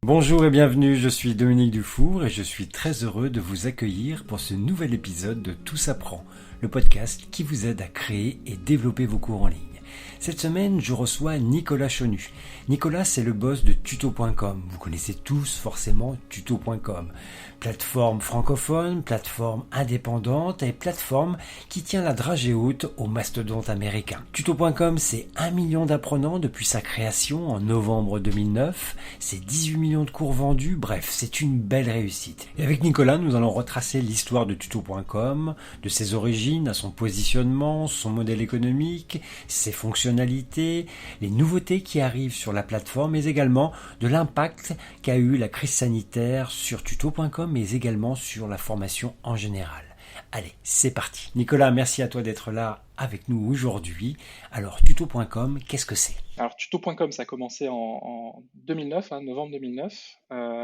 Bonjour et bienvenue, je suis Dominique Dufour et je suis très heureux de vous accueillir pour ce nouvel épisode de Tout s'apprend, le podcast qui vous aide à créer et développer vos cours en ligne. Cette semaine, je reçois Nicolas Chonu. Nicolas, c'est le boss de tuto.com. Vous connaissez tous forcément tuto.com. Plateforme francophone, plateforme indépendante et plateforme qui tient la dragée haute au mastodonte américain. Tuto.com, c'est 1 million d'apprenants depuis sa création en novembre 2009. C'est 18 millions de cours vendus. Bref, c'est une belle réussite. Et avec Nicolas, nous allons retracer l'histoire de tuto.com, de ses origines à son positionnement, son modèle économique, ses fonctionnalités, les nouveautés qui arrivent sur la plateforme, mais également de l'impact qu'a eu la crise sanitaire sur tuto.com, mais également sur la formation en général. Allez, c'est parti. Nicolas, merci à toi d'être là avec nous aujourd'hui. Alors, tuto.com, qu'est-ce que c'est? Alors, tuto.com, ça a commencé en 2009, novembre 2009.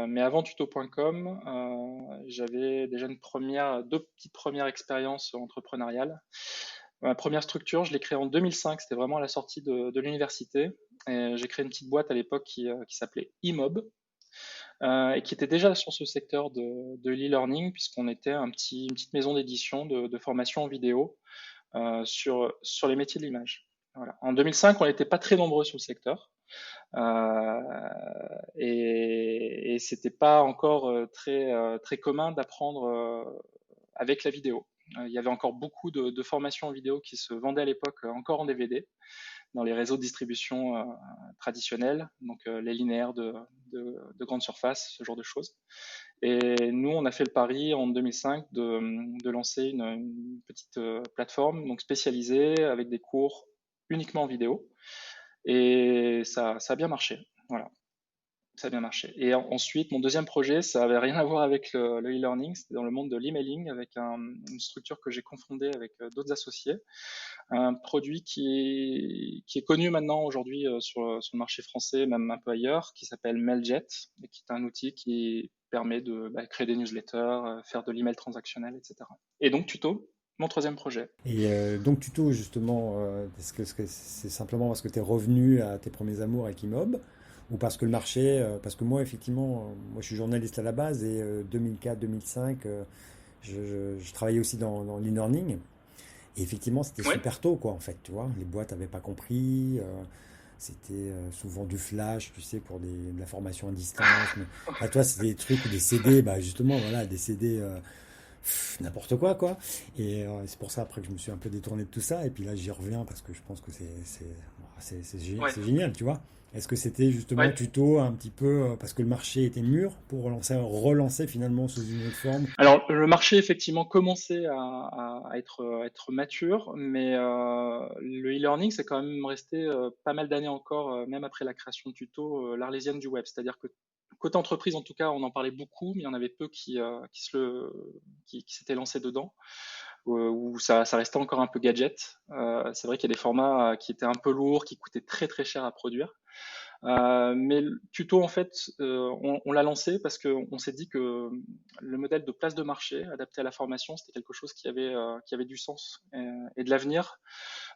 Mais avant tuto.com, j'avais déjà deux petites premières expériences entrepreneuriales. Ma première structure, je l'ai créée en 2005. C'était vraiment à la sortie de l'université. Et j'ai créé une petite boîte à l'époque qui s'appelait eMob et qui était déjà sur ce secteur de l'e-learning, puisqu'on était une petite maison d'édition de formation en vidéo sur les métiers de l'image. Voilà. En 2005, on n'était pas très nombreux sur le secteur et c'était pas encore très commun d'apprendre avec la vidéo. Il y avait encore beaucoup de formations en vidéo qui se vendaient à l'époque encore en DVD dans les réseaux de distribution traditionnels, donc les linéaires de grande surface, ce genre de choses. Et nous, on a fait le pari en 2005 de lancer une petite plateforme donc spécialisée avec des cours uniquement en vidéo. Et ça a bien marché. Voilà, ça a bien marché. Et ensuite, mon deuxième projet, ça avait rien à voir avec le e-learning, c'était dans le monde de l'emailing avec une structure que j'ai confondée avec d'autres associés. Un produit qui est connu maintenant aujourd'hui sur le marché français, même un peu ailleurs, qui s'appelle Mailjet, et qui est un outil qui permet de créer des newsletters, faire de l'email transactionnel, etc. Et donc Tuto, mon troisième projet. Et donc tuto justement, est-ce que c'est simplement parce que tu es revenu à tes premiers amours avec Imob ou parce que le marché, parce que moi effectivement, moi je suis journaliste à la base et 2004-2005, je travaillais aussi dans l'e-learning et effectivement c'était Oui, super tôt quoi en fait, tu vois, les boîtes n'avaient pas compris, c'était souvent du flash, tu sais, pour de la formation à distance, mais à toi c'était des trucs ou des CD, bah justement voilà, des CD n'importe quoi, quoi. Et c'est pour ça après que je me suis un peu détourné de tout ça. Et puis là, j'y reviens parce que je pense que oui, c'est génial, tu vois. Est-ce que c'était oui. justement tuto un petit peu parce que le marché était mûr pour relancer finalement sous une autre forme? Alors, le marché, effectivement, commençait à être mature, mais le e-learning, c'est quand même resté pas mal d'années encore, même après la création de Tuto, l'arlésienne du web. C'est-à-dire que côté entreprise, en tout cas, on en parlait beaucoup, mais il y en avait peu qui s'étaient lancés dedans, où ça restait encore un peu gadget. C'est vrai qu'il y a des formats qui étaient un peu lourds, qui coûtaient très très cher à produire. Mais le tuto, en fait, on l'a lancé parce qu'on s'est dit que le modèle de place de marché adapté à la formation, c'était quelque chose qui avait du sens et de l'avenir,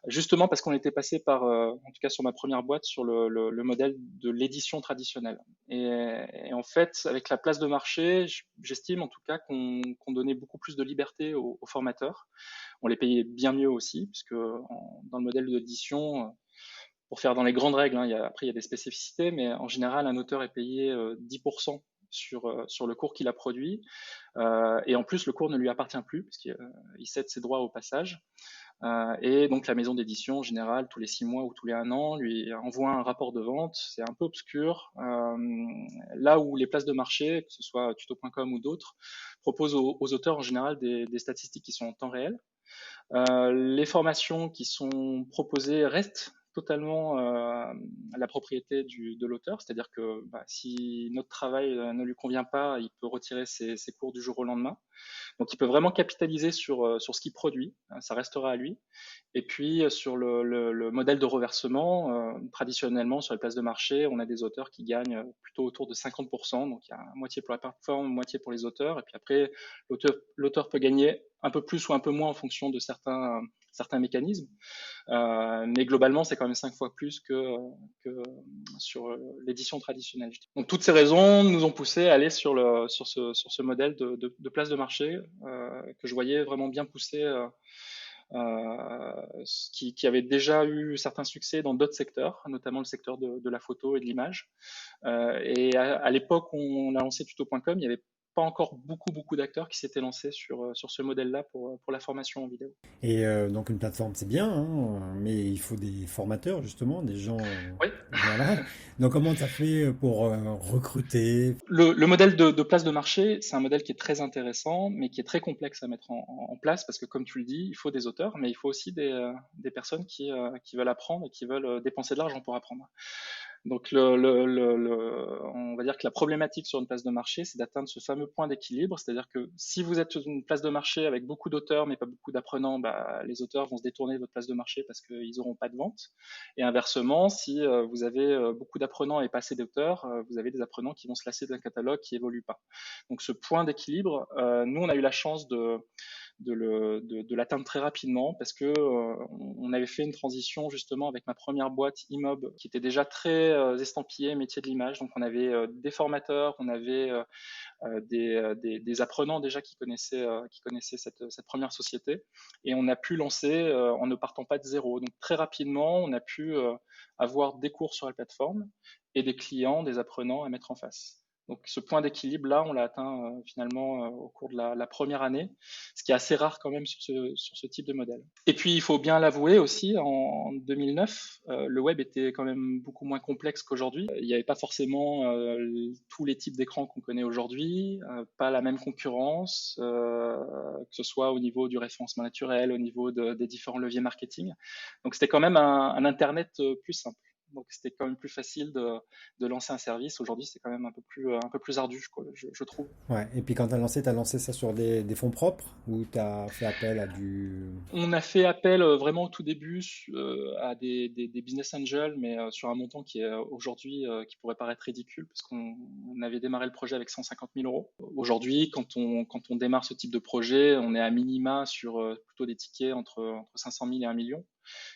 justement parce qu'on était passé par, en tout cas sur ma première boîte, sur le modèle de l'édition traditionnelle. Et en fait, avec la place de marché, j'estime en tout cas qu'on donnait beaucoup plus de liberté aux formateurs. On les payait bien mieux aussi, puisque dans le modèle d'édition, pour faire dans les grandes règles, hein, après il y a des spécificités, mais en général, un auteur est payé 10% sur le cours qu'il a produit. Et en plus, le cours ne lui appartient plus, puisqu'il cède ses droits au passage. Et donc, la maison d'édition, en général, tous les 6 mois ou tous les 1 an, lui envoie un rapport de vente. C'est un peu obscur. Là où les places de marché, que ce soit tuto.com ou d'autres, proposent aux auteurs, en général, des statistiques qui sont en temps réel. Les formations qui sont proposées restent totalement à la propriété de l'auteur, c'est-à-dire que si notre travail ne lui convient pas, il peut retirer ses cours du jour au lendemain. Donc, il peut vraiment capitaliser sur ce qu'il produit, hein, ça restera à lui. Et puis, sur le modèle de reversement, traditionnellement, sur les places de marché, on a des auteurs qui gagnent plutôt autour de 50%. Donc, il y a moitié pour la plateforme, moitié pour les auteurs. Et puis après, l'auteur peut gagner un peu plus ou un peu moins en fonction de certains mécanismes. Mais globalement, c'est quand même 5 fois plus que sur l'édition traditionnelle. Donc, toutes ces raisons nous ont poussé à aller sur ce modèle de place de marché que je voyais vraiment bien poussé, qui avait déjà eu certains succès dans d'autres secteurs, notamment le secteur de la photo et de l'image. Et à l'époque où on a lancé tuto.com, il n'y avait pas encore beaucoup d'acteurs qui s'étaient lancés sur ce modèle-là pour la formation en vidéo. Et donc une plateforme, c'est bien, hein, mais il faut des formateurs, justement, des gens... Oui, voilà. Donc comment tu as fait pour recruter? le modèle de place de marché, c'est un modèle qui est très intéressant, mais qui est très complexe à mettre en place parce que, comme tu le dis, il faut des auteurs, mais il faut aussi des personnes qui veulent apprendre et qui veulent dépenser de l'argent pour apprendre. Donc, on va dire que la problématique sur une place de marché, c'est d'atteindre ce fameux point d'équilibre. C'est-à-dire que si vous êtes sur une place de marché avec beaucoup d'auteurs, mais pas beaucoup d'apprenants, bah, les auteurs vont se détourner de votre place de marché parce qu'ils n'auront pas de vente. Et inversement, si vous avez beaucoup d'apprenants et pas assez d'auteurs, vous avez des apprenants qui vont se lasser d'un catalogue qui évolue pas. Donc, ce point d'équilibre, nous, on a eu la chance de l'atteindre très rapidement parce que on avait fait une transition justement avec ma première boîte Imob qui était déjà très estampillée métier de l'image. Donc on avait des formateurs, on avait des apprenants déjà qui connaissaient cette première société et on a pu lancer en ne partant pas de zéro. Donc très rapidement, on a pu avoir des cours sur la plateforme et des clients, des apprenants à mettre en face. Donc ce point d'équilibre-là, on l'a atteint finalement au cours de la première année, ce qui est assez rare quand même sur ce type de modèle. Et puis il faut bien l'avouer aussi, en 2009, le web était quand même beaucoup moins complexe qu'aujourd'hui. Il n'y avait pas forcément tous les types d'écrans qu'on connaît aujourd'hui, pas la même concurrence, que ce soit au niveau du référencement naturel, au niveau des différents leviers marketing. Donc c'était quand même un Internet plus simple. Donc c'était quand même plus facile de lancer un service. Aujourd'hui, c'est quand même un peu plus ardu, je trouve. Ouais, et puis quand tu as lancé ça sur des fonds propres ou tu as fait appel à du... On a fait appel vraiment au tout début à des business angels, mais sur un montant qui est aujourd'hui qui pourrait paraître ridicule, parce qu'on avait démarré le projet avec 150 000 euros. Aujourd'hui, quand on démarre ce type de projet, on est à minima sur plutôt des tickets entre 500 000 et 1 million.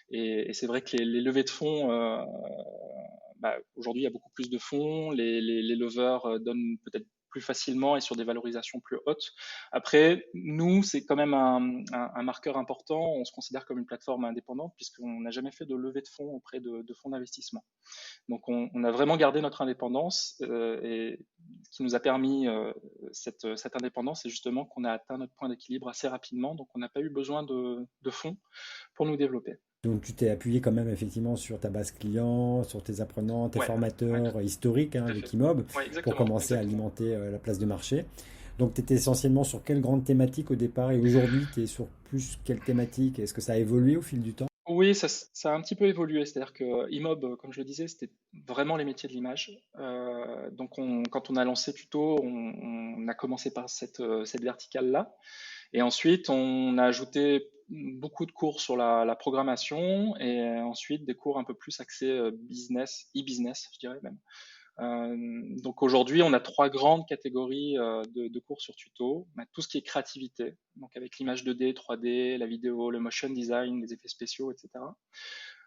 Et c'est vrai que les levées de fonds, aujourd'hui, il y a beaucoup plus de fonds. Les leveurs donnent peut-être plus facilement et sur des valorisations plus hautes. Après, nous, c'est quand même un marqueur important. On se considère comme une plateforme indépendante puisqu'on n'a jamais fait de levée de fonds auprès de fonds d'investissement. Donc, on a vraiment gardé notre indépendance et ce qui nous a permis cette indépendance, c'est justement qu'on a atteint notre point d'équilibre assez rapidement. Donc, on n'a pas eu besoin de fonds pour nous développer. Donc tu t'es appuyé quand même effectivement sur ta base client, sur tes apprenants, tes Ouais, ouais, formateurs historiques, hein, tout à avec fait. Imob, Ouais, pour exactement, commencer à exactement. alimenter la place de marché. Donc tu étais essentiellement sur quelle grande thématique au départ et aujourd'hui tu es sur plus quelle thématique? Est-ce que ça a évolué au fil du temps? Oui, ça a un petit peu évolué. C'est-à-dire que Imob, comme je le disais, c'était vraiment les métiers de l'image. Donc, quand on a lancé Tuto, on a commencé par cette verticale-là. Et ensuite, on a ajouté beaucoup de cours sur la programmation et ensuite des cours un peu plus axés business, e-business, je dirais même. Donc aujourd'hui, on a trois grandes catégories de cours sur tuto. On a tout ce qui est créativité, donc avec l'image 2D, 3D, la vidéo, le motion design, les effets spéciaux, etc.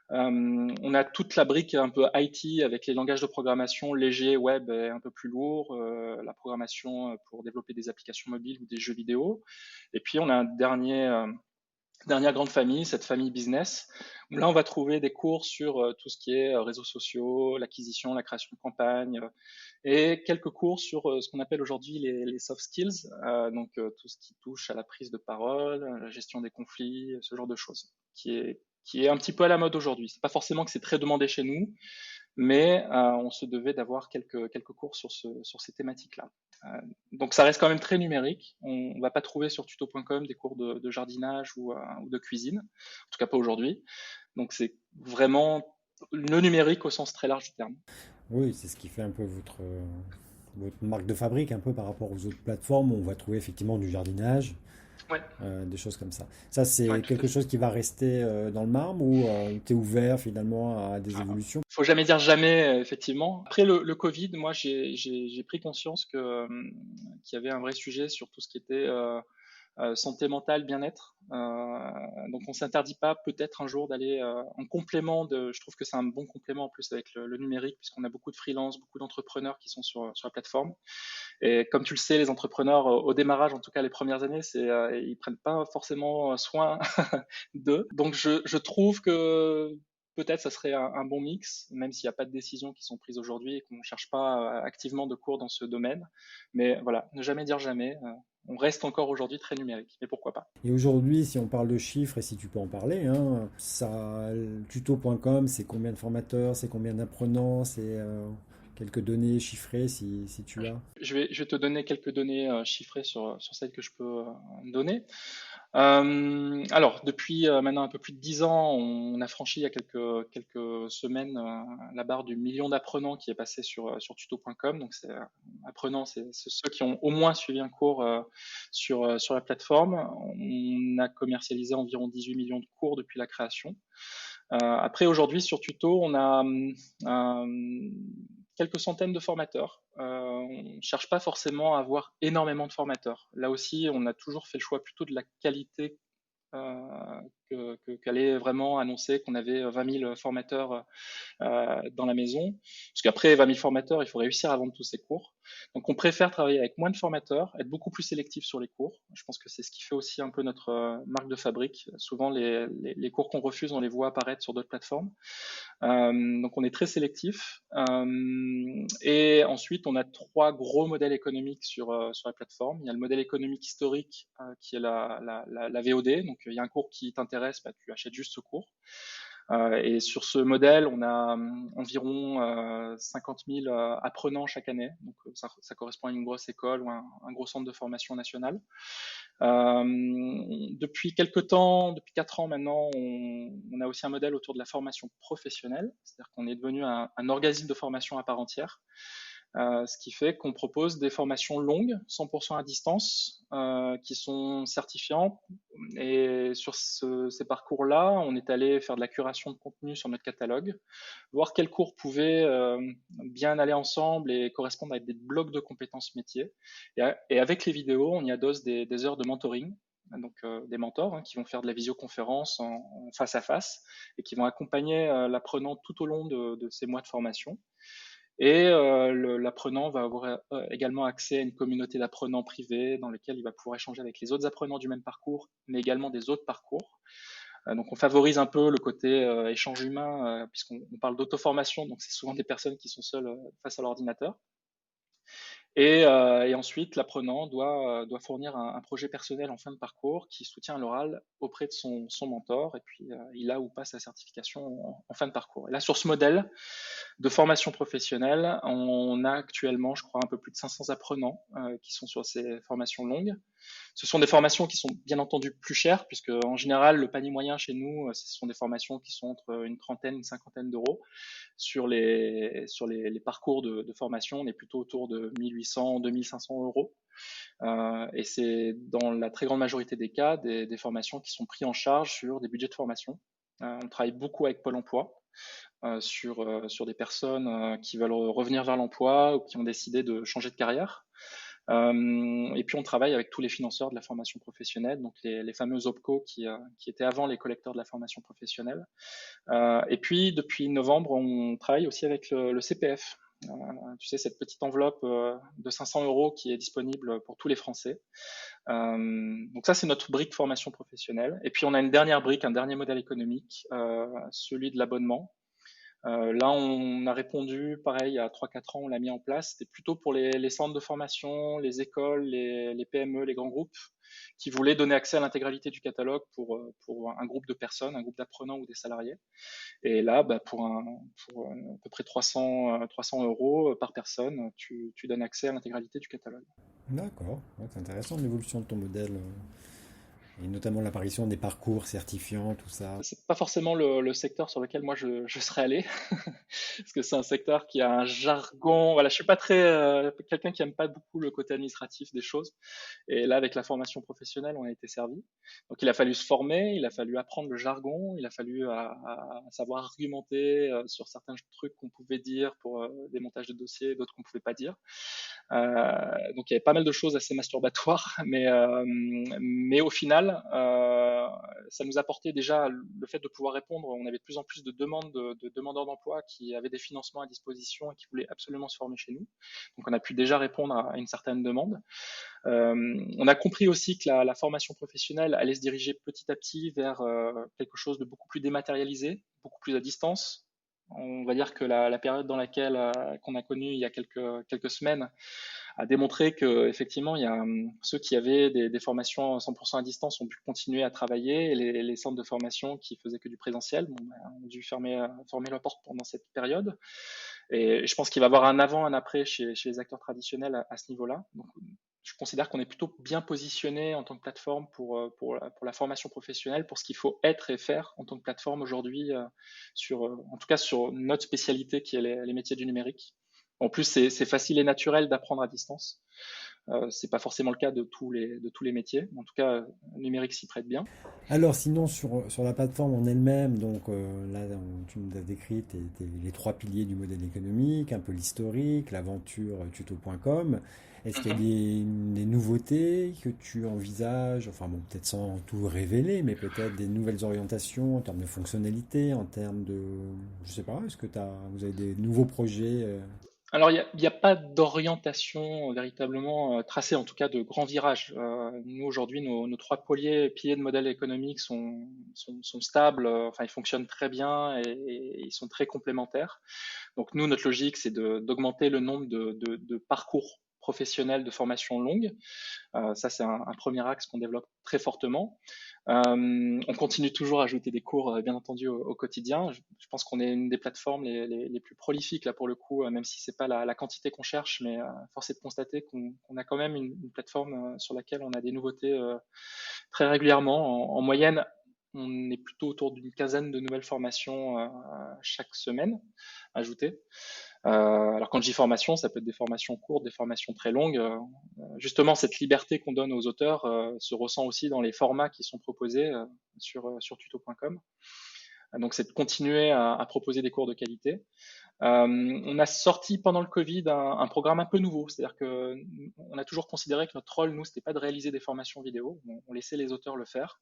On a toute la brique un peu IT avec les langages de programmation légers, web et un peu plus lourds, la programmation pour développer des applications mobiles ou des jeux vidéo. Et puis on a un dernière grande famille, cette famille business, où là on va trouver des cours sur tout ce qui est réseaux sociaux, l'acquisition, la création de campagne, et quelques cours sur ce qu'on appelle aujourd'hui les soft skills, donc tout ce qui touche à la prise de parole, la gestion des conflits, ce genre de choses, qui est un petit peu à la mode aujourd'hui. C'est pas forcément que c'est très demandé chez nous, mais on se devait d'avoir quelques cours sur ces thématiques-là. Donc ça reste quand même très numérique. On ne va pas trouver sur tuto.com des cours de jardinage ou de cuisine, en tout cas pas aujourd'hui. Donc c'est vraiment le numérique au sens très large du terme. Oui, c'est ce qui fait un peu votre marque de fabrique un peu par rapport aux autres plateformes où on va trouver effectivement du jardinage, Ouais, des choses comme ça. Ça, ouais, c'est tout à quelque fait. chose qui va rester dans le marbre ou tu es ouvert finalement à des Ah, évolutions? faut jamais dire jamais, effectivement. Après le Covid, moi, j'ai pris conscience qu'il y avait un vrai sujet sur tout ce qui était santé mentale, bien-être. Donc on s'interdit pas peut-être un jour d'aller en complément de. Je trouve que c'est un bon complément en plus avec le numérique, puisqu'on a beaucoup de freelance, beaucoup d'entrepreneurs qui sont sur la plateforme. Et comme tu le sais, les entrepreneurs au démarrage, en tout cas les premières années, ils prennent pas forcément soin d'eux. Donc je trouve que peut-être ça serait un bon mix, même s'il n'y a pas de décisions qui sont prises aujourd'hui et qu'on ne cherche pas activement de cours dans ce domaine. Mais voilà, ne jamais dire jamais. On reste encore aujourd'hui très numérique, mais pourquoi pas. Et aujourd'hui, si on parle de chiffres, et si tu peux en parler, hein, tuto.com, c'est combien de formateurs, c'est combien d'apprenants, c'est quelques données chiffrées si tu as. Je vais te donner quelques données chiffrées sur celles que je peux donner. Alors, depuis maintenant un peu plus de 10 ans, on a franchi il y a quelques semaines la barre du million d'apprenants qui est passé sur tuto.com. Donc, apprenants, c'est ceux qui ont au moins suivi un cours sur la plateforme. On a commercialisé environ 18 millions de cours depuis la création. Après, aujourd'hui, sur Tuto, on a quelques centaines de formateurs. On ne cherche pas forcément à avoir énormément de formateurs. Là aussi, on a toujours fait le choix plutôt de la qualité qu'allait vraiment annoncer qu'on avait 20 000 formateurs dans la maison. Parce qu'après 20 000 formateurs, il faut réussir à vendre tous ces cours. Donc on préfère travailler avec moins de formateurs, être beaucoup plus sélectif sur les cours. Je pense que c'est ce qui fait aussi un peu notre marque de fabrique. Souvent, les cours qu'on refuse, on les voit apparaître sur d'autres plateformes. Donc on est très sélectif. Et ensuite, on a trois gros modèles économiques sur la plateforme. Il y a le modèle économique historique qui est la VOD. Donc il y a un cours qui t'intéresse, bah, tu achètes juste ce cours. Et sur ce modèle, on a environ 50 000 apprenants chaque année. Donc ça correspond à une grosse école ou un gros centre de formation national. Depuis quelques temps, depuis 4 ans maintenant, on a aussi un modèle autour de la formation professionnelle, c'est-à-dire qu'on est devenu un organisme de formation à part entière, ce qui fait qu'on propose des formations longues, 100% à distance, qui sont certifiantes. Et sur ces parcours-là, on est allé faire de la curation de contenu sur notre catalogue, voir quels cours pouvaient bien aller ensemble et correspondre à des blocs de compétences métiers. Et avec les vidéos, on y adosse des heures de mentoring, donc des mentors qui vont faire de la visioconférence en face à face et qui vont accompagner l'apprenant tout au long de ces mois de formation. Et l'apprenant va avoir également accès à une communauté d'apprenants privés dans laquelle il va pouvoir échanger avec les autres apprenants du même parcours, mais également des autres parcours. Donc on favorise un peu le côté échange humain, puisqu'on parle d'auto-formation, donc c'est souvent des personnes qui sont seules face à l'ordinateur. Et ensuite, l'apprenant doit fournir un projet personnel en fin de parcours qui soutient l'oral auprès de son mentor, et puis il a ou pas sa certification en fin de parcours. Et là, sur ce modèle de formation professionnelle, on a actuellement, je crois, un peu plus de 500 apprenants qui sont sur ces formations longues. Ce sont des formations qui sont bien entendu plus chères, puisque en général, le panier moyen chez nous, ce sont des formations qui sont entre une trentaine, une cinquantaine d'euros. Sur les parcours de formation, on est plutôt autour de 1800, 2500 euros. Et c'est dans la très grande majorité des cas des formations qui sont prises en charge sur des budgets de formation. On travaille beaucoup avec Pôle emploi sur des personnes qui veulent revenir vers l'emploi ou qui ont décidé de changer de carrière. Et puis on travaille avec tous les financeurs de la formation professionnelle, donc les fameux OPCO qui étaient avant les collecteurs de la formation professionnelle. Et puis depuis novembre, on travaille aussi avec le CPF. Tu sais, cette petite enveloppe de 500 euros qui est disponible pour tous les Français. Donc ça, c'est notre brique formation professionnelle. Et puis on a une dernière brique, un dernier modèle économique, celui de l'abonnement. Là, on a répondu, pareil, il y a 3-4 ans, on l'a mis en place. C'était plutôt pour les centres de formation, les écoles, les PME, les grands groupes qui voulaient donner accès à l'intégralité du catalogue pour un groupe de personnes, un groupe d'apprenants ou des salariés. Et là, bah, pour à peu près 300 euros par personne, tu donnes accès à l'intégralité du catalogue. D'accord, ouais, c'est intéressant l'évolution de ton modèle. Et notamment l'apparition des parcours certifiants, tout ça. C'est pas forcément le secteur sur lequel moi je serais allé, parce que c'est un secteur qui a un jargon. Voilà, je suis pas très quelqu'un qui aime pas beaucoup le côté administratif des choses. Et là, avec la formation professionnelle, on a été servi. Donc, il a fallu se former, il a fallu apprendre le jargon, il a fallu à savoir argumenter sur certains trucs qu'on pouvait dire pour des montages de dossiers, d'autres qu'on pouvait pas dire. Donc il y avait pas mal de choses assez masturbatoires, mais au final, ça nous apportait déjà le fait de pouvoir répondre. On avait de plus en plus de demandes de demandeurs d'emploi qui avaient des financements à disposition et qui voulaient absolument se former chez nous. Donc on a pu déjà répondre à une certaine demande. On a compris aussi que la formation professionnelle allait se diriger petit à petit vers quelque chose de beaucoup plus dématérialisé, beaucoup plus à distance. On va dire que la période dans laquelle qu'on a connue il y a quelques semaines a démontré que effectivement il y a ceux qui avaient des formations 100% à distance ont pu continuer à travailler et les centres de formation qui faisaient que du présentiel ont dû fermer la porte pendant cette période. Et je pense qu'il va y avoir un avant, un après chez les acteurs traditionnels à ce niveau-là. Donc, je considère qu'on est plutôt bien positionné en tant que plateforme pour la formation professionnelle, pour ce qu'il faut être et faire en tant que plateforme aujourd'hui, en tout cas sur notre spécialité qui est les métiers du numérique. En plus, c'est facile et naturel d'apprendre à distance. C'est pas forcément le cas de tous les métiers. En tout cas, le numérique s'y prête bien. Alors sinon sur la plateforme en elle-même, donc là tu nous as décrit les trois piliers du modèle économique, un peu l'historique, l'aventure tuto.com. Est-ce qu'il y a Mhm. des nouveautés que tu envisages, enfin bon peut-être sans tout révéler, mais peut-être des nouvelles orientations en termes de fonctionnalités, en termes de, je sais pas, est-ce que vous avez des nouveaux projets Alors, il y a pas d'orientation véritablement tracée, en tout cas de grands virages. Nous, aujourd'hui, nos trois piliers de modèle économique sont stables, enfin, ils fonctionnent très bien et ils sont très complémentaires. Donc, nous, notre logique, c'est d'augmenter le nombre de parcours professionnels de formation longue. Ça, c'est un premier axe qu'on développe très fortement. On continue toujours à ajouter des cours, bien entendu, au quotidien. Je pense qu'on est une des plateformes les plus prolifiques là pour le coup, même si c'est pas la quantité qu'on cherche, mais force est de constater qu'on a quand même une plateforme sur laquelle on a des nouveautés très régulièrement. En moyenne, on est plutôt autour d'une quinzaine de nouvelles formations chaque semaine ajoutées. Alors quand je dis formation, ça peut être des formations courtes, des formations très longues. Justement, cette liberté qu'on donne aux auteurs se ressent aussi dans les formats qui sont proposés sur tuto.com. Donc c'est de continuer à proposer des cours de qualité. On a sorti pendant le Covid un programme un peu nouveau, c'est-à-dire que on a toujours considéré que notre rôle, nous, c'était pas de réaliser des formations vidéo, on laissait les auteurs le faire.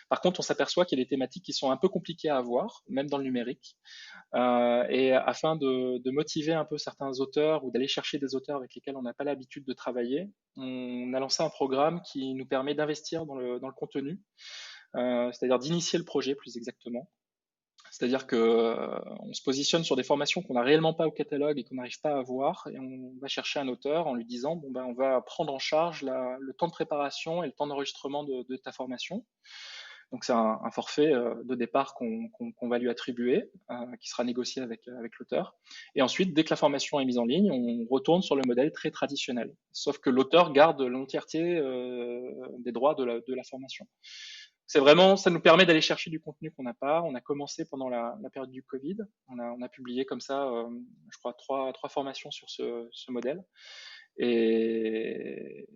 Par contre, on s'aperçoit qu'il y a des thématiques qui sont un peu compliquées à avoir, même dans le numérique. Et afin de motiver un peu certains auteurs ou d'aller chercher des auteurs avec lesquels on n'a pas l'habitude de travailler, on a lancé un programme qui nous permet d'investir dans le contenu, c'est-à-dire d'initier le projet plus exactement. C'est-à-dire que on se positionne sur des formations qu'on n'a réellement pas au catalogue et qu'on n'arrive pas à avoir, et on va chercher un auteur en lui disant bon ben on va prendre en charge le temps de préparation et le temps d'enregistrement de ta formation. Donc c'est un forfait de départ qu'on va lui attribuer, qui sera négocié avec l'auteur. Et ensuite, dès que la formation est mise en ligne, on retourne sur le modèle très traditionnel. Sauf que l'auteur garde l'entièreté des droits de la formation. C'est vraiment, ça nous permet d'aller chercher du contenu qu'on n'a pas. On a commencé pendant la période du Covid. On a publié comme ça, je crois, trois formations sur ce modèle. Et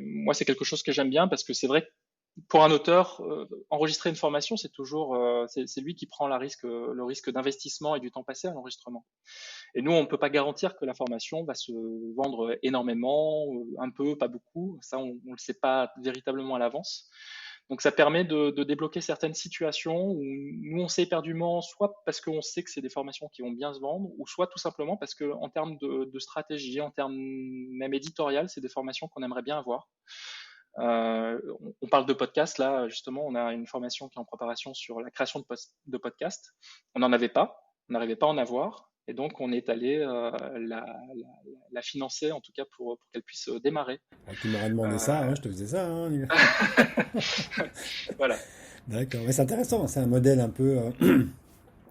moi, c'est quelque chose que j'aime bien parce que c'est vrai que pour un auteur, enregistrer une formation, c'est toujours, c'est lui qui prend le risque d'investissement et du temps passé à l'enregistrement. Et nous, on ne peut pas garantir que la formation va se vendre énormément, un peu, pas beaucoup. Ça, on ne le sait pas véritablement à l'avance. Donc, ça permet de débloquer certaines situations où nous, on sait éperdument, soit parce qu'on sait que c'est des formations qui vont bien se vendre, ou soit tout simplement parce que, en termes de stratégie, en termes même éditorial, c'est des formations qu'on aimerait bien avoir. On parle de podcast là, justement, on a une formation qui est en préparation sur la création de podcasts. On n'en avait pas, on n'arrivait pas à en avoir, et donc on est allé la financer, en tout cas pour qu'elle puisse démarrer. Ah, tu m'aurais demandé ça, Euh, hein, je te faisais ça, hein. voilà. D'accord, mais c'est intéressant, c'est un modèle un peu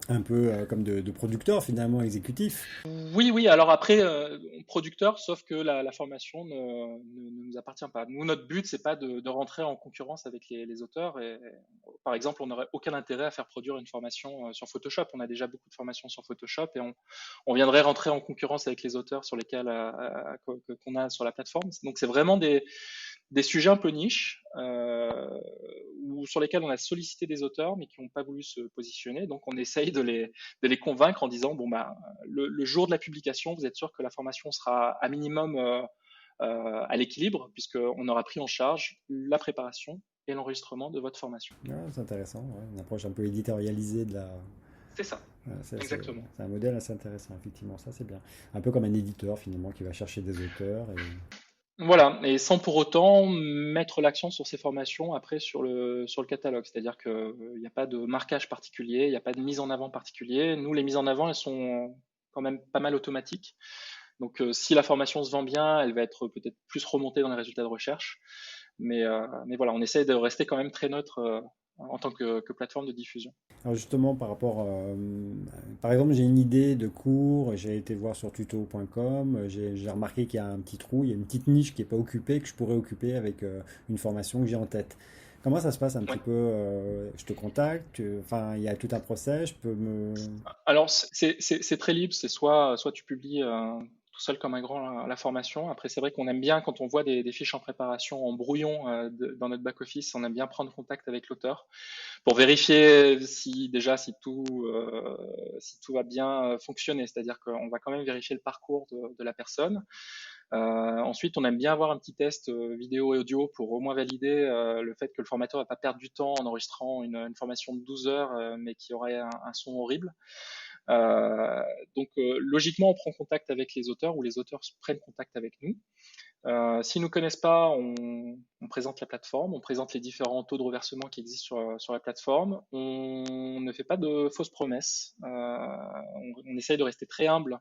un peu comme de producteur finalement exécutif. Oui, oui. Alors après, producteur, sauf que la formation ne nous appartient pas. Nous, notre but, c'est pas de rentrer en concurrence avec les auteurs. Par exemple, on n'aurait aucun intérêt à faire produire une formation sur Photoshop. On a déjà beaucoup de formations sur Photoshop et on viendrait rentrer en concurrence avec les auteurs sur lesquels qu'on a sur la plateforme. Donc, c'est vraiment des sujets un peu niches ou sur lesquels on a sollicité des auteurs mais qui n'ont pas voulu se positionner. Donc, on essaye de les convaincre en disant bon bah le jour de la publication, vous êtes sûr que la formation sera à minimum à l'équilibre, puisqu'on aura pris en charge la préparation et l'enregistrement de votre formation. Ouais, c'est intéressant, ouais, une approche un peu éditorialisée de la. C'est ça, Ouais, exactement. c'est un modèle assez intéressant, effectivement, ça c'est bien. Un peu comme un éditeur finalement qui va chercher des auteurs. Voilà, et sans pour autant mettre l'accent sur ces formations après sur le catalogue. C'est-à-dire qu'il n'y a pas de marquage particulier, il n'y a pas de mise en avant particulier. Nous, les mises en avant, elles sont quand même pas mal automatiques. Donc, si la formation se vend bien, elle va être peut-être plus remontée dans les résultats de recherche. Mais voilà, on essaie de rester quand même très neutre en tant que plateforme de diffusion. Alors justement, par exemple, j'ai une idée de cours, j'ai été voir sur tuto.com, j'ai remarqué qu'il y a un petit trou, il y a une petite niche qui n'est pas occupée, que je pourrais occuper avec une formation que j'ai en tête. Comment ça se passe un Ouais. petit peu je te contacte, enfin, il y a tout un process, je peux me. Alors, c'est très libre. C'est soit tu publies tout seul comme un grand la formation. Après, c'est vrai qu'on aime bien quand on voit des fiches en préparation en brouillon dans notre back-office, on aime bien prendre contact avec l'auteur pour vérifier si tout va bien fonctionner. C'est-à-dire qu'on va quand même vérifier le parcours de la personne. Ensuite, on aime bien avoir un petit test vidéo et audio pour au moins valider le fait que le formateur va pas perdre du temps en enregistrant une formation de 12 heures, mais qui aurait un son horrible. Donc, logiquement, on prend contact avec les auteurs ou les auteurs prennent contact avec nous. S'ils ne nous connaissent pas, on présente la plateforme, on présente les différents taux de reversement qui existent sur la plateforme. On ne fait pas de fausses promesses. On essaye de rester très humble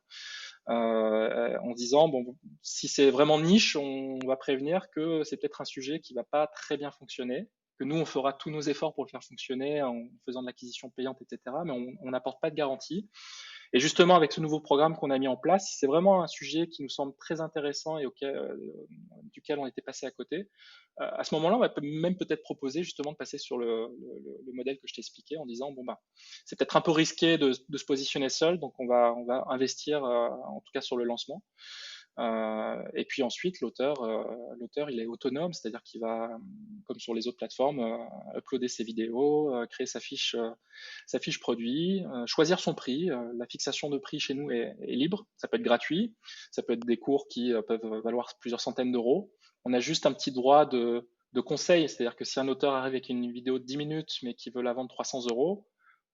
en disant bon, si c'est vraiment niche, on va prévenir que c'est peut-être un sujet qui va pas très bien fonctionner, que nous on fera tous nos efforts pour le faire fonctionner en faisant de l'acquisition payante, etc. Mais on n'apporte pas de garantie. Et justement, avec ce nouveau programme qu'on a mis en place, si c'est vraiment un sujet qui nous semble très intéressant et duquel on était passé à côté. À ce moment-là, on va même peut-être proposer justement de passer sur le modèle que je t'ai expliqué en disant bon bah c'est peut-être un peu risqué de se positionner seul, donc on va investir en tout cas sur le lancement. Et puis ensuite, l'auteur, il est autonome, c'est-à-dire qu'il va, comme sur les autres plateformes, uploader ses vidéos, créer sa fiche produit, choisir son prix. La fixation de prix chez nous est libre. Ça peut être gratuit, ça peut être des cours qui peuvent valoir plusieurs centaines d'euros. On a juste un petit droit de conseil, c'est-à-dire que si un auteur arrive avec une vidéo de 10 minutes mais qui veut la vendre 300 euros,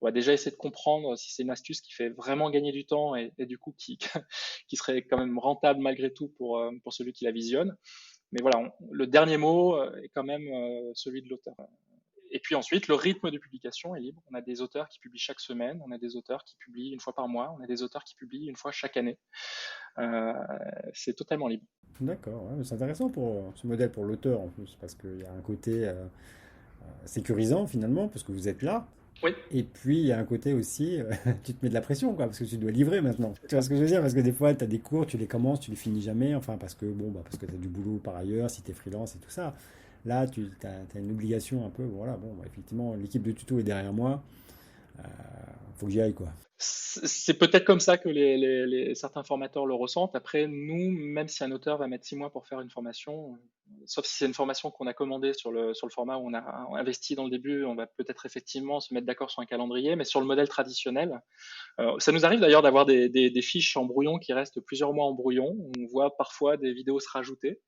on va déjà essayer de comprendre si c'est une astuce qui fait vraiment gagner du temps et du coup qui serait quand même rentable malgré tout pour celui qui la visionne. Mais voilà, le dernier mot est quand même celui de l'auteur. Et puis ensuite, le rythme de publication est libre. On a des auteurs qui publient chaque semaine, on a des auteurs qui publient une fois par mois, on a des auteurs qui publient une fois chaque année. Euh, c'est totalement libre. D'accord, ouais, mais c'est intéressant pour ce modèle pour l'auteur en plus, parce qu'il y a un côté sécurisant finalement, parce que vous êtes là. Oui, Et puis, il y a un côté aussi, tu te mets de la pression, quoi, parce que tu dois livrer maintenant. c'est Tu vois ça. ce que je veux dire? Parce que des fois, tu as des cours, tu les commences, tu les finis jamais, enfin, parce que, bon, bah, parce que tu as du boulot par ailleurs, si tu es freelance et tout ça. Là, tu as une obligation un peu, voilà, bon, bah, effectivement, l'équipe de tuto est derrière moi, euh, faut que j'y aille, quoi. C'est peut-être comme ça que certains formateurs le ressentent. Après, nous, même si un auteur va mettre 6 mois pour faire une formation, sauf si c'est une formation qu'on a commandée sur le format où on a investi dans le début, on va peut-être effectivement se mettre d'accord sur un calendrier, mais sur le modèle traditionnel, ça nous arrive d'ailleurs d'avoir des fiches en brouillon qui restent plusieurs mois en brouillon. On voit parfois des vidéos se rajouter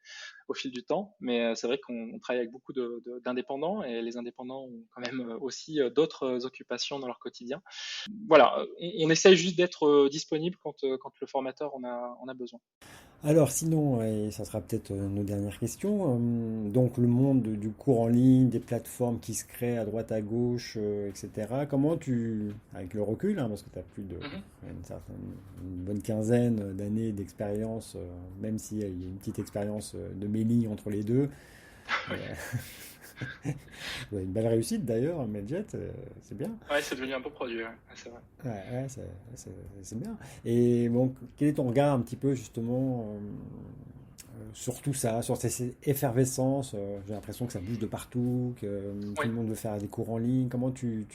au fil du temps, mais c'est vrai qu'on travaille avec beaucoup d'indépendants et les indépendants ont quand même aussi d'autres occupations dans leur quotidien. Voilà, on essaye juste d'être disponible quand le formateur en a besoin. Alors sinon, et ça sera peut-être nos dernières questions, donc le monde du cours en ligne, des plateformes qui se créent à droite à gauche, etc. Comment avec le recul, hein, parce que tu as plus de Mhm. une bonne quinzaine d'années d'expérience, même s'il y a une petite expérience de mailing entre les deux, euh, Ouais, une belle réussite d'ailleurs, Medjet, c'est bien. Ouais, c'est devenu un beau produit, ouais. Ouais, c'est vrai. Ouais, ouais, c'est bien. Et bon, quel est ton regard un petit peu justement sur tout ça, sur ces effervescences? J'ai l'impression que ça bouge de partout, que tout Oui. le monde veut faire des cours en ligne. Comment tu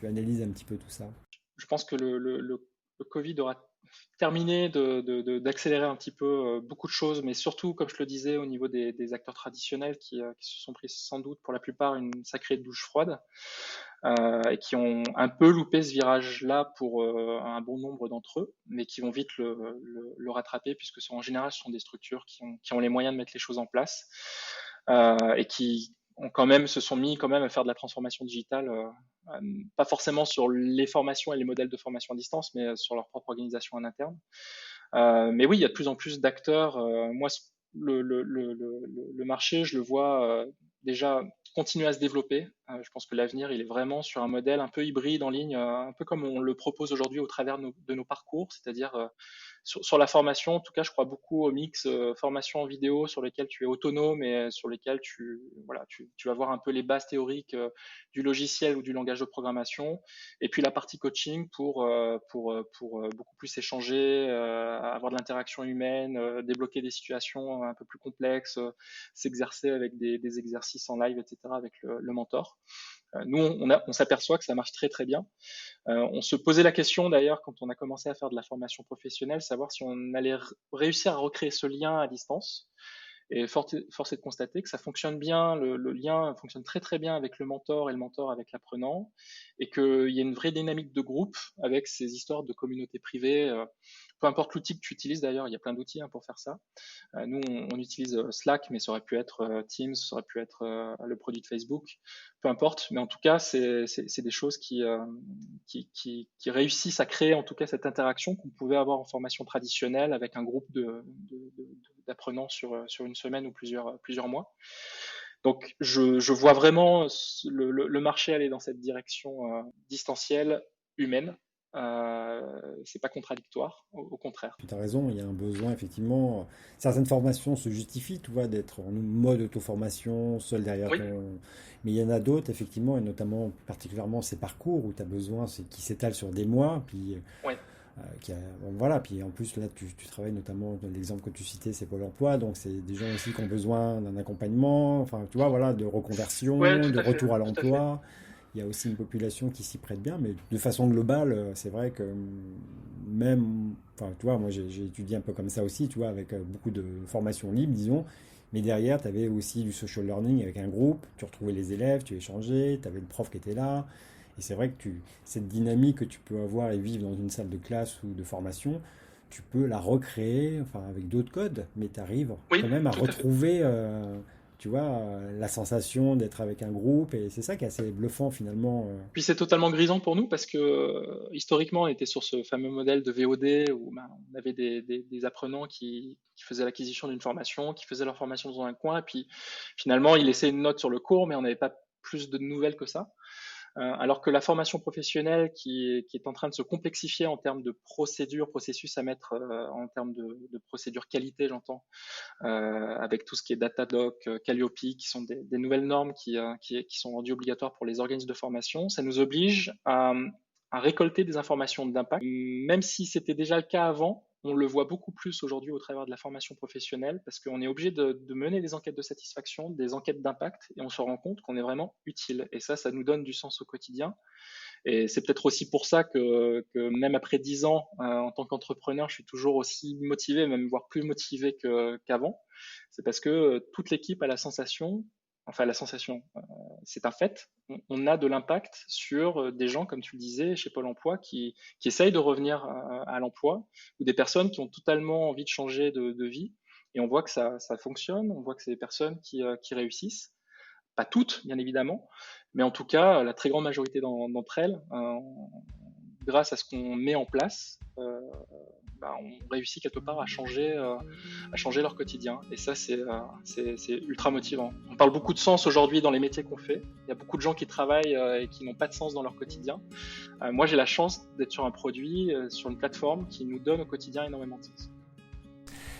analyses un petit peu tout ça? Je pense que le Covid aura terminé d'accélérer un petit peu beaucoup de choses, mais surtout, comme je le disais, au niveau des acteurs traditionnels qui se sont pris sans doute pour la plupart une sacrée douche froide et qui ont un peu loupé ce virage-là pour un bon nombre d'entre eux, mais qui vont vite le rattraper puisque en général, ce sont des structures qui ont les moyens de mettre les choses en place et qui ont quand même se sont mis quand même à faire de la transformation digitale, pas forcément sur les formations et les modèles de formation à distance, mais sur leur propre organisation en interne. Mais oui, il y a de plus en plus d'acteurs. Moi, le marché, je le vois déjà continuer à se développer. Je pense que l'avenir, il est vraiment sur un modèle un peu hybride en ligne, un peu comme on le propose aujourd'hui au travers de nos parcours, c'est-à-dire sur la formation. En tout cas, je crois beaucoup au mix formation en vidéo sur lesquels tu es autonome et sur lesquels voilà, tu vas voir un peu les bases théoriques du logiciel ou du langage de programmation. Et puis la partie coaching pour beaucoup plus échanger, avoir de l'interaction humaine, débloquer des situations un peu plus complexes, s'exercer avec des exercices en live, etc. avec le mentor. Nous, on s'aperçoit que ça marche très très bien. On se posait la question d'ailleurs quand on a commencé à faire de la formation professionnelle, savoir si on allait réussir à recréer ce lien à distance. Et force est de constater que ça fonctionne bien, le lien fonctionne très très bien avec le mentor et le mentor avec l'apprenant, et qu'il y a une vraie dynamique de groupe avec ces histoires de communauté privée. Peu importe l'outil que tu utilises d'ailleurs, il y a plein d'outils pour faire ça. Nous, on utilise Slack, mais ça aurait pu être Teams, ça aurait pu être le produit de Facebook, peu importe. Mais en tout cas, c'est des choses qui réussissent à créer en tout cas cette interaction qu'on pouvait avoir en formation traditionnelle avec un groupe d'apprenants sur une semaine ou plusieurs mois. Donc, je vois vraiment le marché aller dans cette direction distancielle, humaine. C'est pas contradictoire, au contraire. Tu as raison, il y a un besoin, effectivement. Certaines formations se justifient, tu vois, d'être en mode auto-formation, seul derrière Oui, ton. Mais il y en a d'autres, effectivement, et notamment particulièrement ces parcours où tu as besoin, qui s'étalent sur des mois, puis oui, bon, voilà, puis en plus, là, tu travailles notamment, l'exemple que tu citais, c'est Pôle emploi, donc c'est des gens aussi qui ont besoin d'un accompagnement, enfin, tu vois, voilà, de ouais, reconversion, tout de à fait, retour à tout à fait. l'emploi. Il y a aussi une population qui s'y prête bien, mais de façon globale, c'est vrai que même, enfin, tu vois, moi j'ai étudié un peu comme ça aussi, tu vois, avec beaucoup de formations libres, disons, mais derrière, tu avais aussi du social learning avec un groupe, tu retrouvais les élèves, tu échangeais, tu avais le prof qui était là, et c'est vrai que cette dynamique que tu peux avoir et vivre dans une salle de classe ou de formation, tu peux la recréer, enfin, avec d'autres codes, mais tu arrives Oui, quand même à tout à fait. retrouver tu vois, la sensation d'être avec un groupe, et c'est ça qui est assez bluffant finalement. Puis c'est totalement grisant pour nous parce que historiquement, on était sur ce fameux modèle de VOD où on avait des apprenants qui faisaient l'acquisition d'une formation, qui faisaient leur formation dans un coin, et puis finalement, ils laissaient une note sur le cours, mais on n'avait pas plus de nouvelles que ça. Alors que la formation professionnelle qui est en train de se complexifier en termes de procédures, processus à mettre en termes de procédures qualité, j'entends, avec tout ce qui est Datadoc, Calliope, qui sont des nouvelles normes qui sont rendues obligatoires pour les organismes de formation. Ça nous oblige à récolter des informations d'impact. Même si c'était déjà le cas avant, on le voit beaucoup plus aujourd'hui au travers de la formation professionnelle parce qu'on est obligé de mener des enquêtes de satisfaction, des enquêtes d'impact et on se rend compte qu'on est vraiment utile. Et ça nous donne du sens au quotidien. Et c'est peut-être aussi pour ça que même après 10 ans en tant qu'entrepreneur, je suis toujours aussi motivé, même voire plus motivé qu'avant. C'est parce que toute l'équipe a la sensation, c'est un fait, on a de l'impact sur des gens, comme tu le disais, chez Pôle emploi, qui essayent de revenir à l'emploi, ou des personnes qui ont totalement envie de changer de vie. Et on voit que ça fonctionne, on voit que c'est des personnes qui réussissent. Pas toutes, bien évidemment, mais en tout cas, la très grande majorité d'entre elles, grâce à ce qu'on met en place, on réussit quelque part à changer leur quotidien. Et ça, c'est ultra motivant. On parle beaucoup de sens aujourd'hui dans les métiers qu'on fait. Il y a beaucoup de gens qui travaillent et qui n'ont pas de sens dans leur quotidien. Moi, j'ai la chance d'être sur un produit, sur une plateforme qui nous donne au quotidien énormément de sens.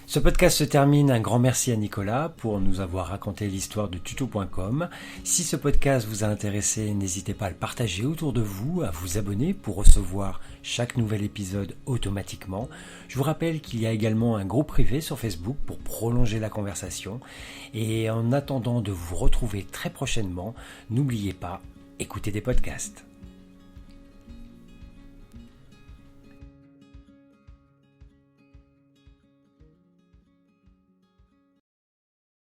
Ce podcast se termine. Un grand merci à Nicolas pour nous avoir raconté l'histoire de tuto.com. Si ce podcast vous a intéressé, n'hésitez pas à le partager autour de vous, à vous abonner pour recevoir chaque nouvel épisode automatiquement. Je vous rappelle qu'il y a également un groupe privé sur Facebook pour prolonger la conversation. Et en attendant de vous retrouver très prochainement, n'oubliez pas, écoutez des podcasts.